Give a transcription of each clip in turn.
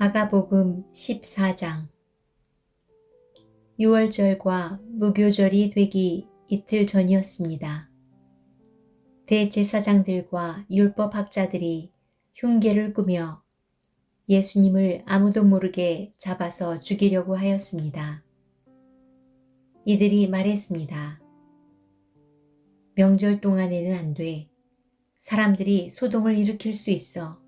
마가복음 14장. 유월절과 무교절이 되기 이틀 전이었습니다. 대제사장들과 율법학자들이 흉계를 꾸며 예수님을 아무도 모르게 잡아서 죽이려고 하였습니다. 이들이 말했습니다. 명절 동안에는 안 돼. 사람들이 소동을 일으킬 수 있어.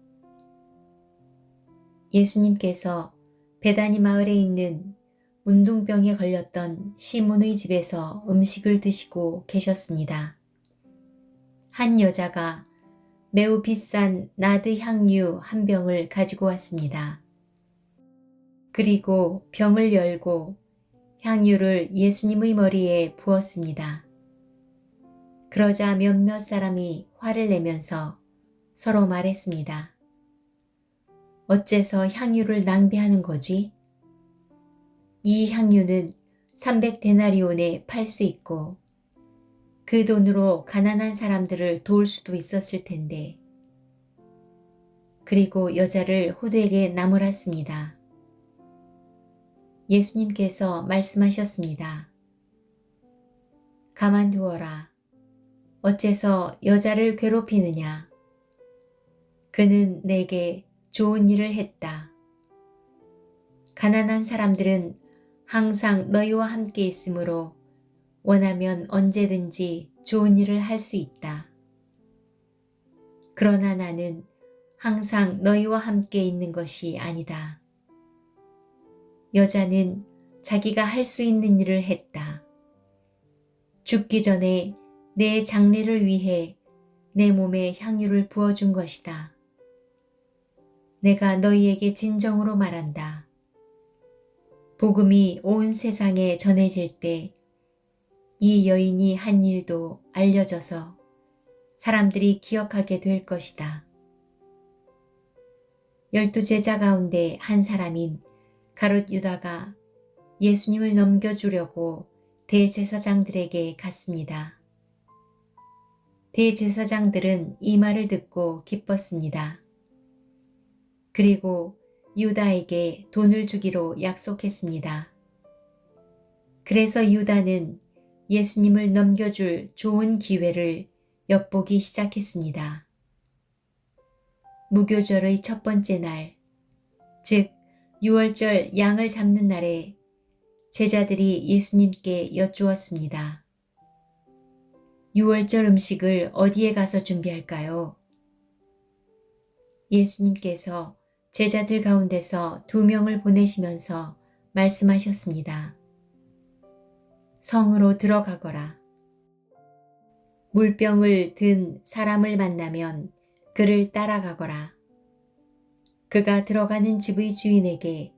예수님께서 베다니 마을에 있는 문둥병에 걸렸던 시몬의 집에서 음식을 드시고 계셨습니다. 한 여자가 매우 비싼 나드 향유 한 병을 가지고 왔습니다. 그리고 병을 열고 향유를 예수님의 머리에 부었습니다. 그러자 몇몇 사람이 화를 내면서 서로 말했습니다. 어째서 향유를 낭비하는 거지? 이 향유는 300데나리온에 팔 수 있고 그 돈으로 가난한 사람들을 도울 수도 있었을 텐데. 그리고 여자를 호되게 나무랐습니다. 예수님께서 말씀하셨습니다. 가만두어라. 어째서 여자를 괴롭히느냐? 그는 내게 좋은 일을 했다. 가난한 사람들은 항상 너희와 함께 있으므로 원하면 언제든지 좋은 일을 할 수 있다. 그러나 나는 항상 너희와 함께 있는 것이 아니다. 여자는 자기가 할 수 있는 일을 했다. 죽기 전에 내 장례를 위해 내 몸에 향유를 부어준 것이다. 내가 너희에게 진정으로 말한다. 복음이 온 세상에 전해질 때 이 여인이 한 일도 알려져서 사람들이 기억하게 될 것이다. 12제자 가운데 한 사람인 가룟 유다가 예수님을 넘겨주려고 대제사장들에게 갔습니다. 대제사장들은 이 말을 듣고 기뻤습니다. 그리고 유다에게 돈을 주기로 약속했습니다. 그래서 유다는 예수님을 넘겨줄 좋은 기회를 엿보기 시작했습니다. 무교절의 첫 번째 날, 즉 유월절 양을 잡는 날에 제자들이 예수님께 여쭈었습니다. 유월절 음식을 어디에 가서 준비할까요? 예수님께서 제자들 가운데서 2명을 보내시면서 말씀하셨습니다. 성으로 들어가거라. 물병을 든 사람을 만나면 그를 따라가거라. 그가 들어가는 집의 주인에게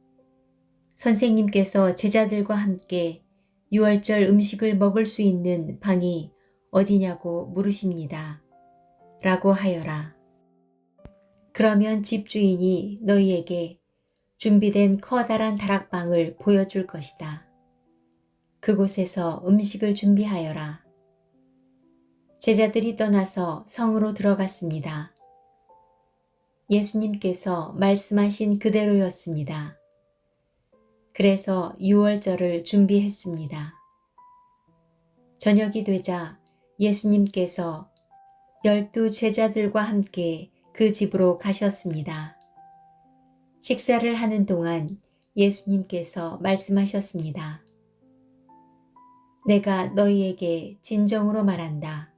선생님께서 제자들과 함께 유월절 음식을 먹을 수 있는 방이 어디냐고 물으십니다. 라고 하여라. 그러면 집주인이 너희에게 준비된 커다란 다락방을 보여줄 것이다. 그곳에서 음식을 준비하여라. 제자들이 떠나서 성으로 들어갔습니다. 예수님께서 말씀하신 그대로였습니다. 그래서 유월절을 준비했습니다. 저녁이 되자 예수님께서 12제자들과 함께 그 집으로 가셨습니다. 식사를 하는 동안 예수님께서 말씀하셨습니다. 내가 너희에게 진정으로 말한다.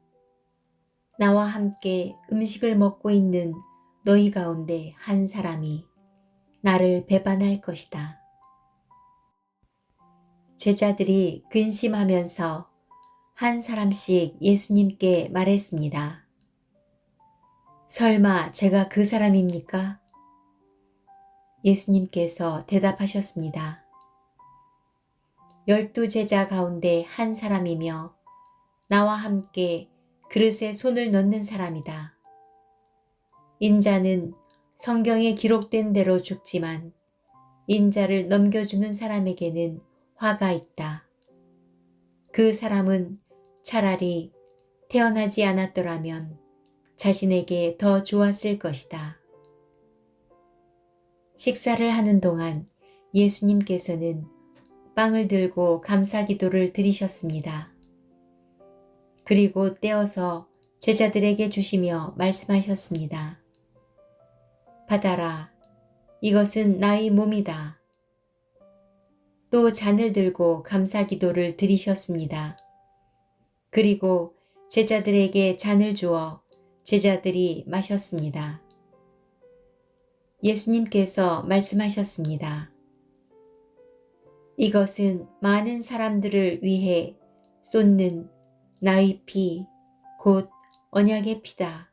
나와 함께 음식을 먹고 있는 너희 가운데 한 사람이 나를 배반할 것이다. 제자들이 근심하면서 한 사람씩 예수님께 말했습니다. 설마 제가 그 사람입니까? 예수님께서 대답하셨습니다. 12제자 가운데 한 사람이며 나와 함께 그릇에 손을 넣는 사람이다. 인자는 성경에 기록된 대로 죽지만 인자를 넘겨주는 사람에게는 화가 있다. 그 사람은 차라리 태어나지 않았더라면 자신에게 더 좋았을 것이다. 식사를 하는 동안 예수님께서는 빵을 들고 감사 기도를 드리셨습니다. 그리고 떼어서 제자들에게 주시며 말씀하셨습니다. 받아라. 이것은 나의 몸이다. 또 잔을 들고 감사 기도를 드리셨습니다. 그리고 제자들에게 잔을 주어 제자들이 마셨습니다. 예수님께서 말씀하셨습니다. 이것은 많은 사람들을 위해 쏟는 나의 피, 곧 언약의 피다.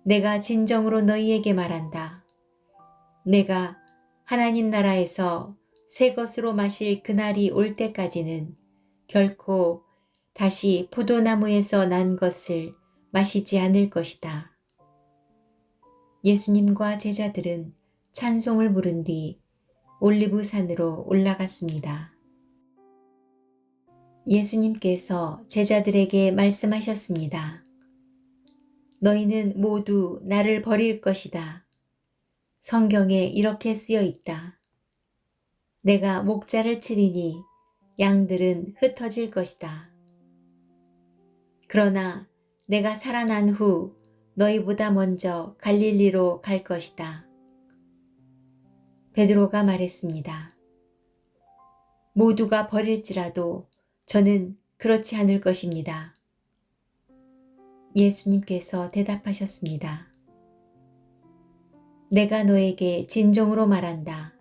내가 진정으로 너희에게 말한다. 내가 하나님 나라에서 새 것으로 마실 그날이 올 때까지는 결코 다시 포도나무에서 난 것을 마시지 않을 것이다. 예수님과 제자들은 찬송을 부른 뒤 올리브산으로 올라갔습니다. 예수님께서 제자들에게 말씀하셨습니다. 너희는 모두 나를 버릴 것이다. 성경에 이렇게 쓰여 있다. 내가 목자를 치리니 양들은 흩어질 것이다. 그러나 내가 살아난 후 너희보다 먼저 갈릴리로 갈 것이다. 베드로가 말했습니다. 모두가 버릴지라도 저는 그렇지 않을 것입니다. 예수님께서 대답하셨습니다. 내가 너에게 진정으로 말한다.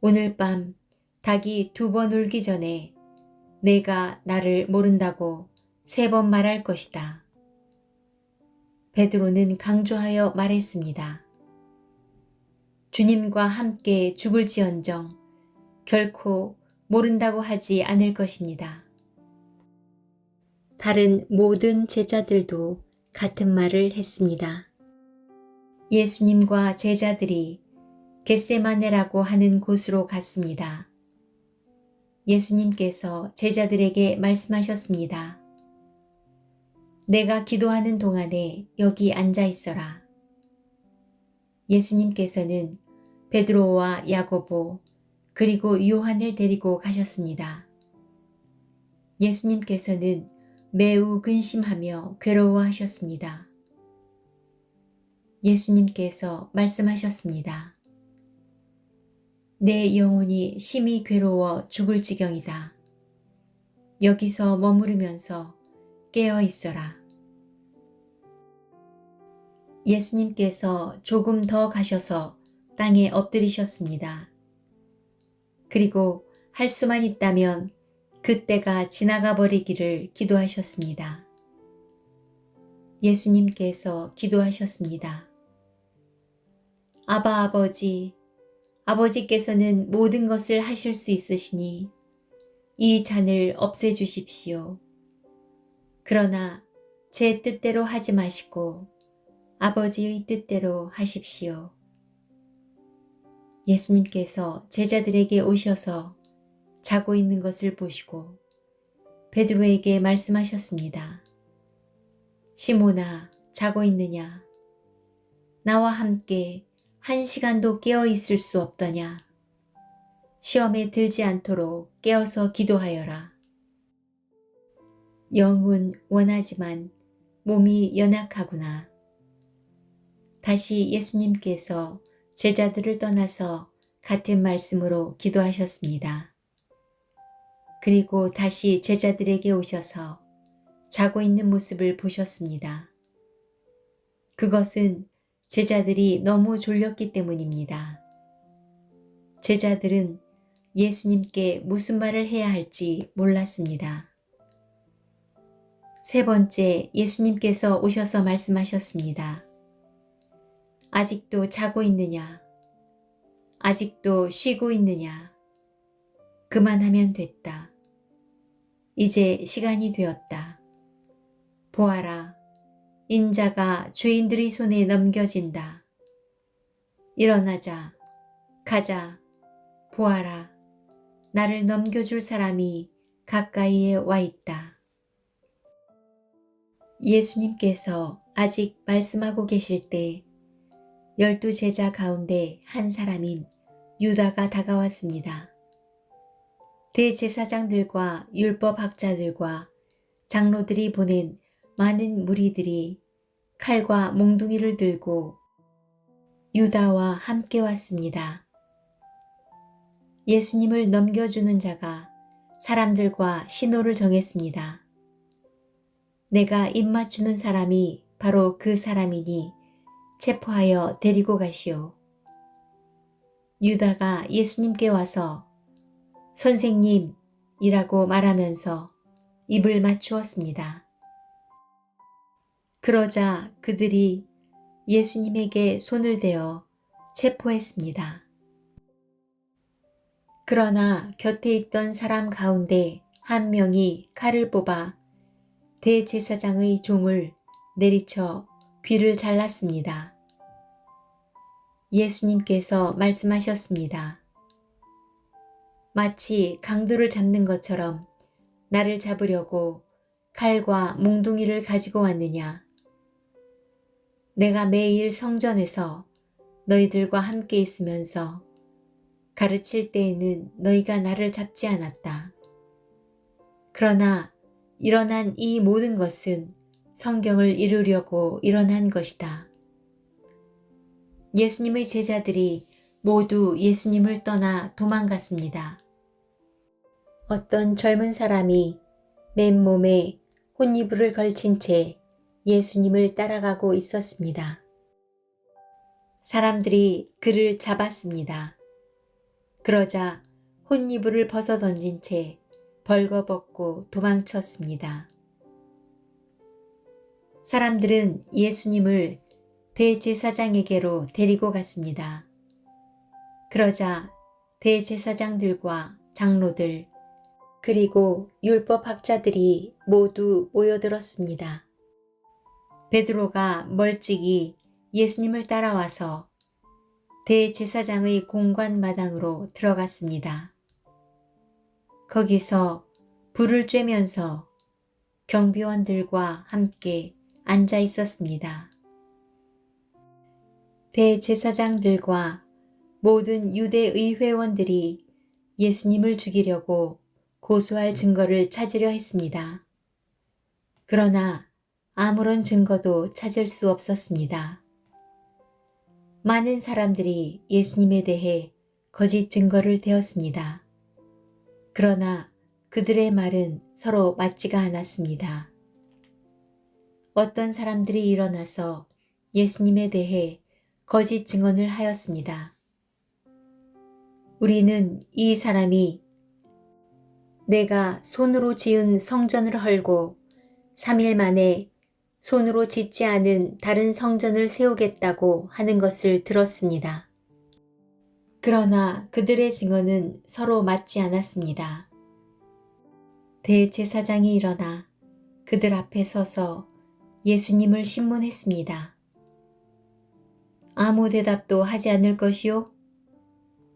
오늘 밤 닭이 2번 울기 전에 내가 나를 모른다고 3번 말할 것이다. 베드로는 강조하여 말했습니다. 주님과 함께 죽을지언정 결코 모른다고 하지 않을 것입니다. 다른 모든 제자들도 같은 말을 했습니다. 예수님과 제자들이 겟세마네라고 하는 곳으로 갔습니다. 예수님께서 제자들에게 말씀하셨습니다. 내가 기도하는 동안에 여기 앉아 있어라. 예수님께서는 베드로와 야고보 그리고 요한을 데리고 가셨습니다. 예수님께서는 매우 근심하며 괴로워하셨습니다. 예수님께서 말씀하셨습니다. 내 영혼이 심히 괴로워 죽을 지경이다. 여기서 머무르면서 깨어 있어라. 예수님께서 조금 더 가셔서 땅에 엎드리셨습니다. 그리고 할 수만 있다면 그때가 지나가 버리기를 기도하셨습니다. 예수님께서 기도하셨습니다. 아바 아버지, 아버지께서는 모든 것을 하실 수 있으시니 이 잔을 없애주십시오. 그러나 제 뜻대로 하지 마시고 아버지의 뜻대로 하십시오. 예수님께서 제자들에게 오셔서 자고 있는 것을 보시고 베드로에게 말씀하셨습니다. 시몬아, 자고 있느냐? 나와 함께 1시간도 깨어 있을 수 없더냐? 시험에 들지 않도록 깨어서 기도하여라. 영은 원하지만 몸이 연약하구나. 다시 예수님께서 제자들을 떠나서 같은 말씀으로 기도하셨습니다. 그리고 다시 제자들에게 오셔서 자고 있는 모습을 보셨습니다. 그것은 제자들이 너무 졸렸기 때문입니다. 제자들은 예수님께 무슨 말을 해야 할지 몰랐습니다. 3번째, 예수님께서 오셔서 말씀하셨습니다. 아직도 자고 있느냐? 아직도 쉬고 있느냐? 그만하면 됐다. 이제 시간이 되었다. 보아라, 인자가 죄인들의 손에 넘겨진다. 일어나자, 가자, 보아라, 나를 넘겨줄 사람이 가까이에 와 있다. 예수님께서 아직 말씀하고 계실 때 12 제자 가운데 한 사람인 유다가 다가왔습니다. 대제사장들과 율법학자들과 장로들이 보낸 많은 무리들이 칼과 몽둥이를 들고 유다와 함께 왔습니다. 예수님을 넘겨주는 자가 사람들과 신호를 정했습니다. 내가 입맞추는 사람이 바로 그 사람이니 체포하여 데리고 가시오. 유다가 예수님께 와서 선생님이라고 말하면서 입을 맞추었습니다. 그러자 그들이 예수님에게 손을 대어 체포했습니다. 그러나 곁에 있던 사람 가운데 한 명이 칼을 뽑아 대제사장의 종을 내리쳐 귀를 잘랐습니다. 예수님께서 말씀하셨습니다. 마치 강도를 잡는 것처럼 나를 잡으려고 칼과 몽둥이를 가지고 왔느냐? 내가 매일 성전에서 너희들과 함께 있으면서 가르칠 때에는 너희가 나를 잡지 않았다. 그러나 일어난 이 모든 것은 성경을 이루려고 일어난 것이다. 예수님의 제자들이 모두 예수님을 떠나 도망갔습니다. 어떤 젊은 사람이 맨몸에 혼이불을 걸친 채 예수님을 따라가고 있었습니다. 사람들이 그를 잡았습니다. 그러자 혼이불을 벗어던진 채 벌거벗고 도망쳤습니다. 사람들은 예수님을 대제사장에게로 데리고 갔습니다. 그러자 대제사장들과 장로들 그리고 율법학자들이 모두 모여들었습니다. 베드로가 멀찍이 예수님을 따라와서 대제사장의 공관 마당으로 들어갔습니다. 거기서 불을 쬐면서 경비원들과 함께 앉아 있었습니다. 대제사장들과 모든 유대의 회원들이 예수님을 죽이려고 고소할 증거를 찾으려 했습니다. 그러나 아무런 증거도 찾을 수 없었습니다. 많은 사람들이 예수님에 대해 거짓 증거를 대었습니다. 그러나 그들의 말은 서로 맞지가 않았습니다. 어떤 사람들이 일어나서 예수님에 대해 거짓 증언을 하였습니다. 우리는 이 사람이 내가 손으로 지은 성전을 헐고 3일 만에 손으로 짓지 않은 다른 성전을 세우겠다고 하는 것을 들었습니다. 그러나 그들의 증언은 서로 맞지 않았습니다. 대제사장이 일어나 그들 앞에 서서 예수님을 신문했습니다. 아무 대답도 하지 않을 것이요?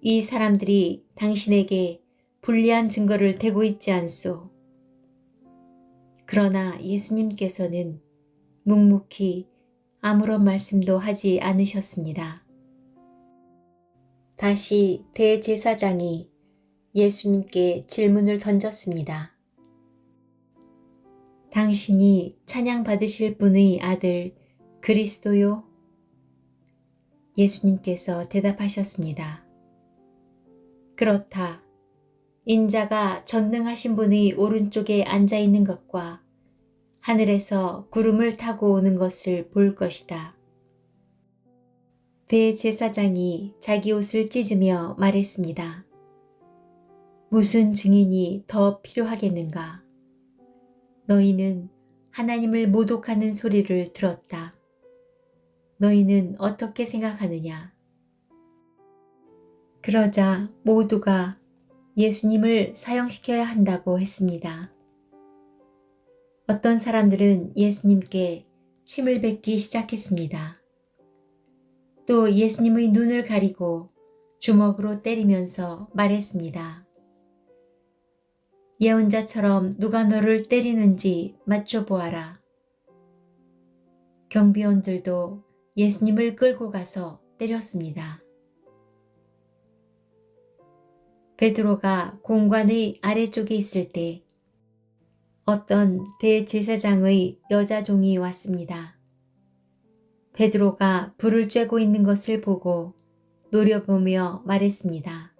이 사람들이 당신에게 불리한 증거를 대고 있지 않소. 그러나 예수님께서는 묵묵히 아무런 말씀도 하지 않으셨습니다. 다시 대제사장이 예수님께 질문을 던졌습니다. 당신이 찬양받으실 분의 아들 그리스도요? 예수님께서 대답하셨습니다. 그렇다. 인자가 전능하신 분의 오른쪽에 앉아 있는 것과 하늘에서 구름을 타고 오는 것을 볼 것이다. 대제사장이 자기 옷을 찢으며 말했습니다. 무슨 증인이 더 필요하겠는가? 너희는 하나님을 모독하는 소리를 들었다. 너희는 어떻게 생각하느냐? 그러자 모두가 예수님을 사형시켜야 한다고 했습니다. 어떤 사람들은 예수님께 침을 뱉기 시작했습니다. 또 예수님의 눈을 가리고 주먹으로 때리면서 말했습니다. 예언자처럼 누가 너를 때리는지 맞춰보아라. 경비원들도 예수님을 끌고 가서 때렸습니다. 베드로가 공관의 아래쪽에 있을 때 어떤 대제사장의 여자 종이 왔습니다. 베드로가 불을 쬐고 있는 것을 보고 노려보며 말했습니다.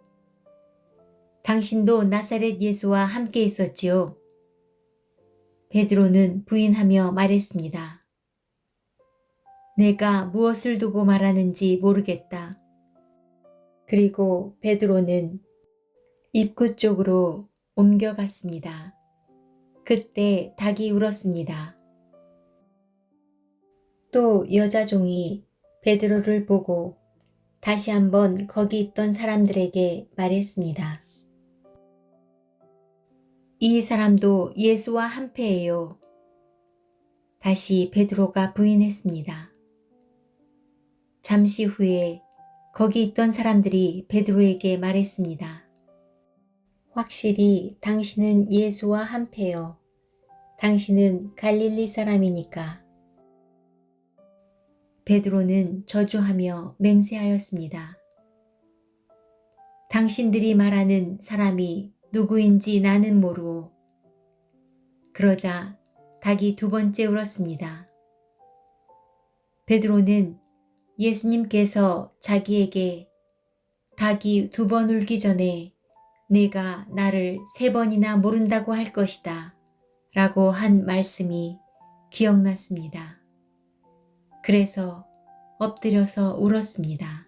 당신도 나사렛 예수와 함께 있었지요? 베드로는 부인하며 말했습니다. 내가 무엇을 두고 말하는지 모르겠다. 그리고 베드로는 입구 쪽으로 옮겨갔습니다. 그때 닭이 울었습니다. 또 여자 종이 베드로를 보고 다시 한번 거기 있던 사람들에게 말했습니다. 이 사람도 예수와 한패예요. 다시 베드로가 부인했습니다. 잠시 후에 거기 있던 사람들이 베드로에게 말했습니다. 확실히 당신은 예수와 한패요. 당신은 갈릴리 사람이니까. 베드로는 저주하며 맹세하였습니다. 당신들이 말하는 사람이 누구인지 나는 모르오. 그러자 닭이 두 번째 울었습니다. 베드로는 예수님께서 자기에게 닭이 두 번 울기 전에 네가 나를 세 번이나 모른다고 할 것이다 라고 한 말씀이 기억났습니다. 그래서 엎드려서 울었습니다.